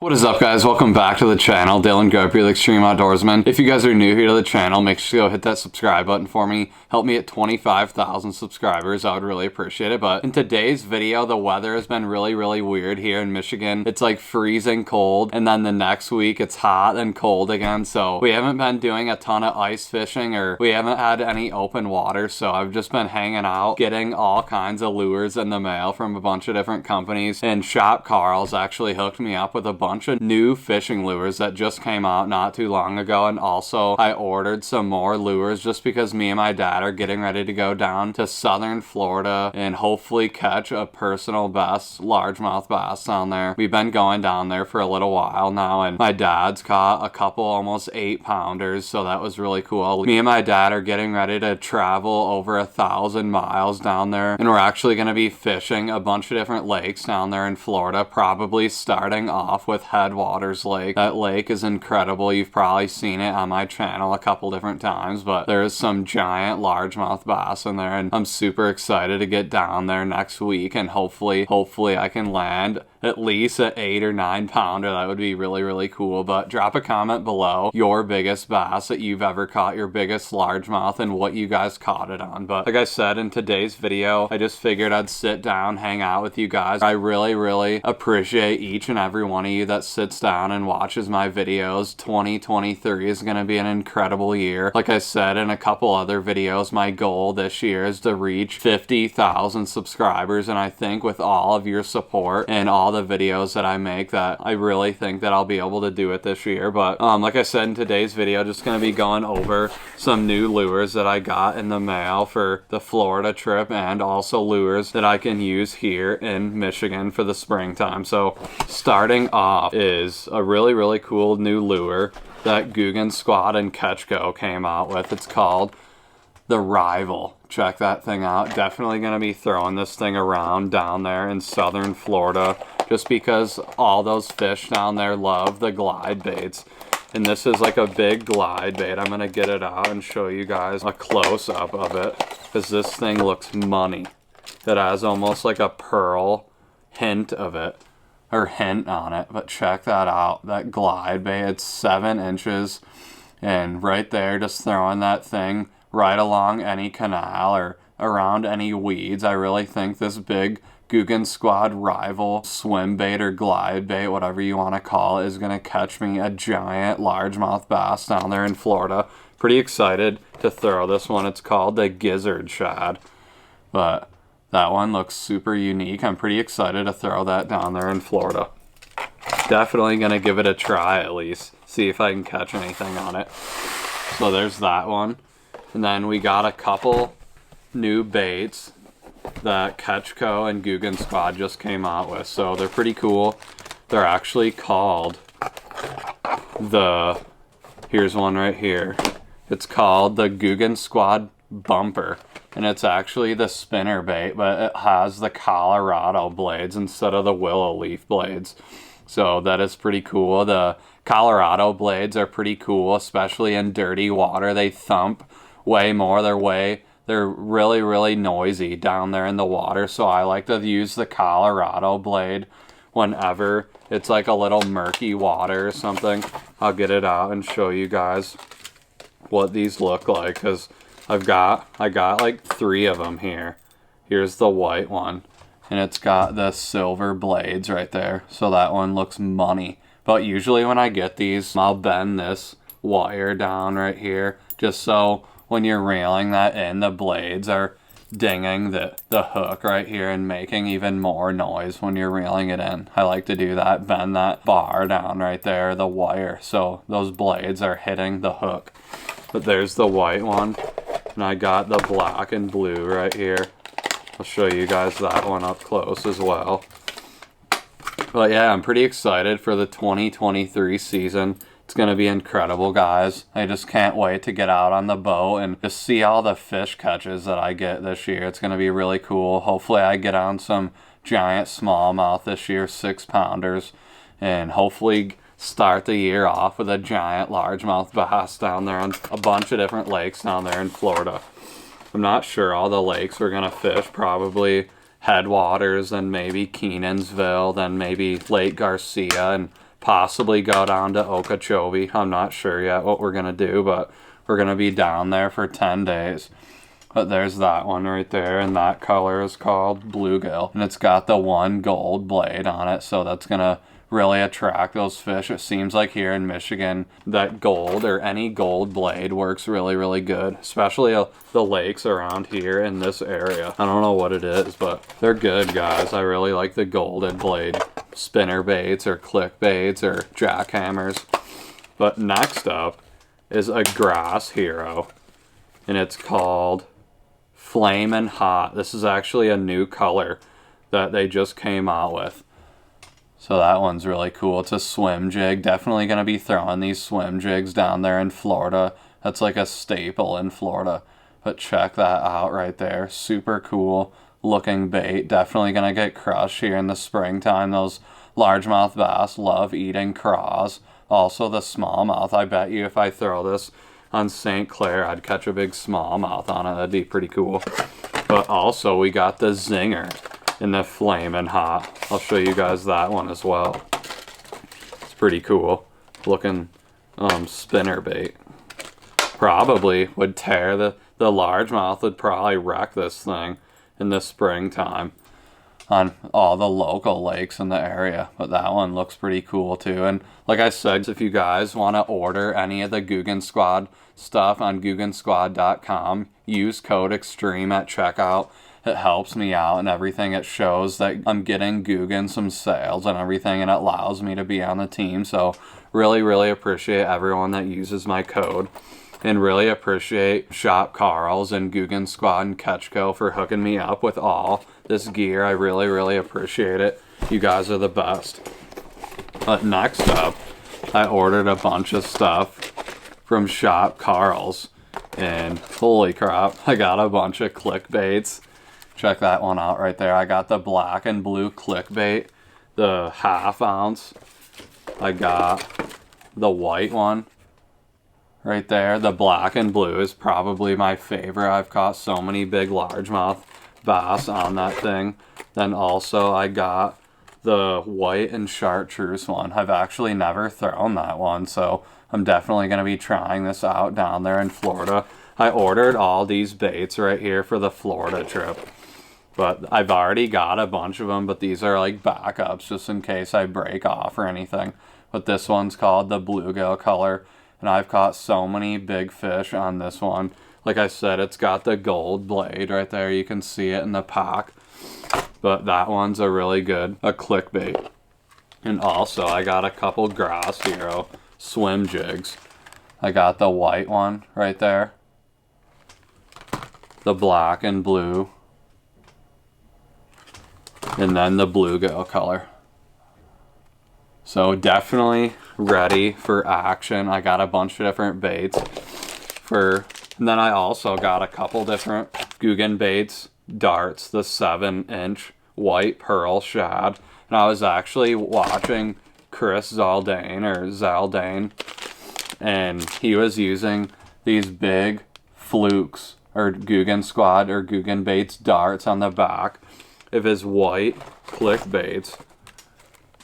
What is up, guys? Welcome back to the channel. Dylan Gopi with Extreme.Outdoorsmen. If you guys are new here to the channel, make sure to go hit that subscribe button for me. Help me at 25,000 subscribers. I would really appreciate it. But in today's video, the weather has been really weird here in Michigan. It's like freezing cold, and then the next week it's hot and cold again. So we haven't been doing a ton of ice fishing, or we haven't had any open water. So I've just been hanging out, getting all kinds of lures in the mail from a bunch of different companies. And Shop Karls actually hooked me up with a bunch of new fishing lures that just came out not too long ago. And also I ordered some more lures just because me and my dad are getting ready to go down to southern Florida and hopefully catch a personal best largemouth bass down there. We've been going down there for a little while now, and my dad's caught a couple almost 8-pounders, so that was really cool. Me and my dad are getting ready to travel over 1,000 miles down there, and we're actually going to be fishing a bunch of different lakes down there in Florida, probably starting off with Headwaters Lake. That lake is incredible. You've probably seen it on my channel a couple different times, but there's some giant largemouth bass in there, and I'm super excited to get down there next week, and hopefully I can land at least an 8 or 9 pounder. That would be really cool. But drop a comment below your biggest bass that you've ever caught, your biggest largemouth, and what you guys caught it on. But like I said in today's video, I just figured I'd sit down, hang out with you guys. I really appreciate each and every one of you that sits down and watches my videos. 2023 is going to be an incredible year. Like I said in a couple other videos, my goal this year is to reach 50,000 subscribers, and I think with all of your support and all the videos that I make, that I really think that I'll be able to do it this year. But like I said in today's video, just going to be going over some new lures that I got in the mail for the Florida trip, and also lures that I can use here in Michigan for the springtime. So starting off is a really cool new lure that Googan Squad and Catch Go came out with. It's called the Rival. Check that thing out. Definitely going to be throwing this thing around down there in southern Florida, just because all those fish down there love the glide baits. And this is like a big glide bait. I'm going to get it out and show you guys a close-up of it, because this thing looks money. It has almost like a pearl hint of it, or hint on it. But check that out. That glide bait, it's 7 inches. And right there, just throwing that thing right along any canal or around any weeds. I really think this big Googan Squad Rival swim bait or glide bait, whatever you want to call it, is going to catch me a giant largemouth bass down there in Florida. Pretty excited to throw this one. It's called the Gizzard Shad, but that one looks super unique. I'm pretty excited to throw that down there in Florida. Definitely going to give it a try at least, see if I can catch anything on it. So there's that one. And then we got a couple new baits that Catch Co and Googan Squad just came out with. So they're pretty cool. They're actually called here's one right here. It's called the Googan Squad Bumper. And it's actually the spinner bait, but it has the Colorado blades instead of the willow leaf blades. So that is pretty cool. The Colorado blades are pretty cool, especially in dirty water. They thump way more. They're really noisy down there in the water. So I like to use the Colorado blade whenever it's like a little murky water or something. I'll get it out and show you guys what these look like, because I got like 3 of them here. Here's the white one, and it's got the silver blades right there. So that one looks money. But usually when I get these, I'll bend this wire down right here, just so when you're reeling that in, the blades are dinging the hook right here and making even more noise when you're reeling it in. I like to do that, bend that bar down right there, the wire, so those blades are hitting the hook. But there's the white one, and I got the black and blue right here. I'll show you guys that one up close as well. But yeah, I'm pretty excited for the 2023 season. It's going to be incredible, guys. I just can't wait to get out on the boat and just see all the fish catches that I get this year. It's going to be really cool. Hopefully I get on some giant smallmouth this year, 6-pounders, and hopefully start the year off with a giant largemouth bass down there on a bunch of different lakes down there in Florida. I'm not sure all the lakes we're going to fish. Probably Headwaters, then maybe Kenansville, then maybe Lake Garcia, and possibly go down to Okeechobee. I'm not sure yet what we're gonna do, but we're gonna be down there for 10 days. But there's that one right there, and that color is called bluegill, and it's got the one gold blade on it, so that's gonna really attract those fish. It seems like here in Michigan that gold or any gold blade works really good, especially the lakes around here in this area. I don't know what it is, but they're good, guys. I really like the golden blade spinner baits or click baits or jackhammers. But next up is a grass hero, and it's called Flamin' Hot. This is actually a new color that they just came out with. So that one's really cool. It's a swim jig. Definitely going to be throwing these swim jigs down there in Florida. That's like a staple in Florida. But check that out right there. Super cool looking bait. Definitely going to get crushed here in the springtime. Those largemouth bass love eating craws. Also the smallmouth. I bet you if I throw this on St. Clair, I'd catch a big smallmouth on it. That'd be pretty cool. But also we got the Zinger in the Flamin' Hot. I'll show you guys that one as well. It's pretty cool looking spinner bait. Probably would tear the largemouth would probably wreck this thing in the springtime on all the local lakes in the area. But that one looks pretty cool too. And like I said, if you guys want to order any of the Googan Squad stuff on GooganSquad.com, use code EXTREME at checkout. It helps me out and everything. It shows that I'm getting Googan some sales and everything, and it allows me to be on the team. So really appreciate everyone that uses my code, and really appreciate Shop Karls and Googan Squad and Ketchco for hooking me up with all this gear. I really appreciate it. You guys are the best. But next up, I ordered a bunch of stuff from Shop Karls, and holy crap, I got a bunch of clickbaits. Check that one out right there. I got the black and blue clickbait, the 1/2 ounce. I got the white one right there. The black and blue is probably my favorite. I've caught so many big largemouth bass on that thing. Then also I got the white and chartreuse one. I've actually never thrown that one, so I'm definitely going to be trying this out down there in Florida. I ordered all these baits right here for the Florida trip. But I've already got a bunch of them, but these are like backups just in case I break off or anything. But this one's called the bluegill color, and I've caught so many big fish on this one. Like I said, it's got the gold blade right there. You can see it in the pack. But that one's a really good clickbait. And also I got a couple Grass Hero swim jigs. I got the white one right there, the black and blue, and then the bluegill color. So definitely ready for action. I got a bunch of different baits and then I also got a couple different Googan baits, darts, the 7-inch white pearl shad. And I was actually watching Chris Zaldane, and he was using these big flukes or Googan Squad or Googan baits darts on the back of his white click baits,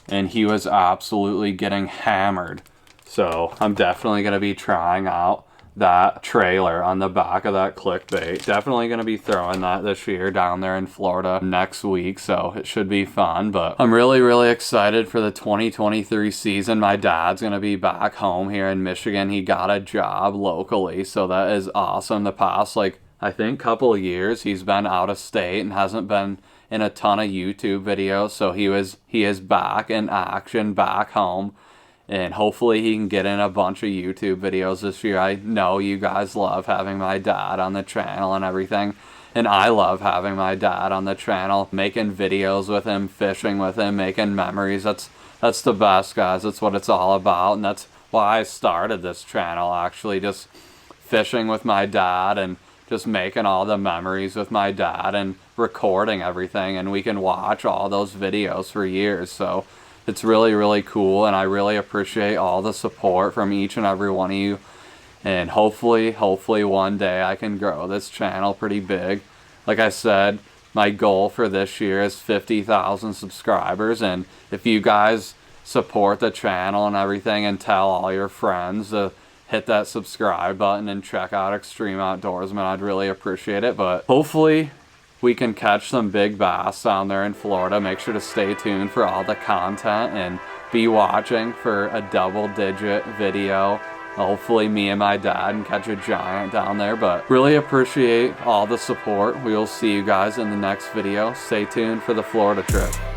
and he was absolutely getting hammered. So I'm definitely going to be trying out that trailer on the back of that clickbait. Definitely going to be throwing that this year down there in Florida next week, so it should be fun. But I'm really excited for the 2023 season. My dad's going to be back home here in Michigan. He got a job locally, so that is awesome. The past, I think, couple of years, he's been out of state and hasn't been in a ton of YouTube videos, so he is back in action, back home. And hopefully he can get in a bunch of YouTube videos this year. I know you guys love having my dad on the channel and everything. And I love having my dad on the channel, making videos with him, fishing with him, making memories. That's the best, guys. That's what it's all about. And that's why I started this channel, actually. Just fishing with my dad and just making all the memories with my dad and recording everything. And we can watch all those videos for years. So it's really cool, and I really appreciate all the support from each and every one of you. And hopefully one day I can grow this channel pretty big. Like I said, my goal for this year is 50,000 subscribers, and if you guys support the channel and everything, and tell all your friends to hit that subscribe button and check out Extreme Outdoorsmen. I'd really appreciate it. But hopefully we can catch some big bass down there in Florida. Make sure to stay tuned for all the content and be watching for a double-digit video. Hopefully me and my dad can catch a giant down there. But really appreciate all the support. We will see you guys in the next video. Stay tuned for the Florida trip.